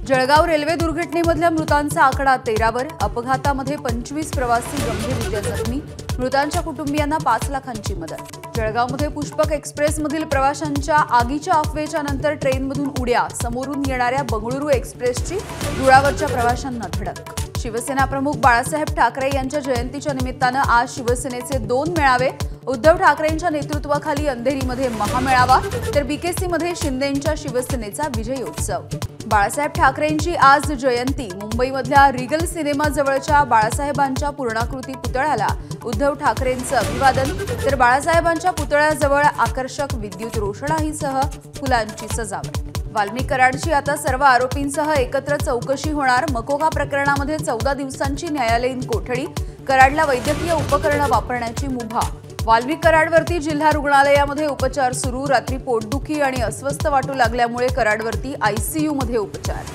Jalgaon railway दुर्घटनेमधल्या मृतांचा आकडा 13 वर। अपघातामध्ये 25 प्रवासी गंभीररीत्या जखमी। मृतांच्या कुटुंबियांना 5 लाखांची मदत। जळगावमध्ये पुष्पक एक्सप्रेसमधील प्रवाशांच्या आगीच्या अफवेच्या नंतर ट्रेनमधून उड्या। समोरून येणाऱ्या बंगळुरू एक्सप्रेसची रुळावरच्या प्रवाशांना धडक। शिवसेना प्रमुख बाळासाहेब ठाकरे यांच्या जयंतीच्या निमित्तानं आज शिवसेनेचे 2 मेळावे। उद्धव ठाकरेंच्या नेतृत्वाखाली अंधेरीमध्ये महामेळावा तर बीकेसीमध्ये शिंदेंच्या शिवसेनेचा विजयोत्सव। बाळासाहेब ठाकरेंची आज जयंती। मुंबईमधल्या रिगल सिनेमा जवळच्या बाळासाहेबांच्या पूर्णाकृती पुतळ्याला उद्धव ठाकरेंचं अभिवादन तर बाळासाहेबांच्या पुतळ्याजवळ आकर्षक विद्युत रोषणाईसह फुलांची सजावट। वाल्मिक कराडची आता सर्व आरोपींसह एकत्र चौकशी होणार। मकोका प्रकरणामध्ये 14 दिवसांची न्यायालयीन कोठडी। कराडला वैद्यकीय उपकरणं वापरण्याची मुभा। वाल्मिक कराडवरती जिल्हा रुग्णालयामध्ये उपचार सुरू। रात्री पोटदुखी आणि अस्वस्थ वाटू लागल्यामुळे कराडवरती आयसीयूमध्ये उपचार।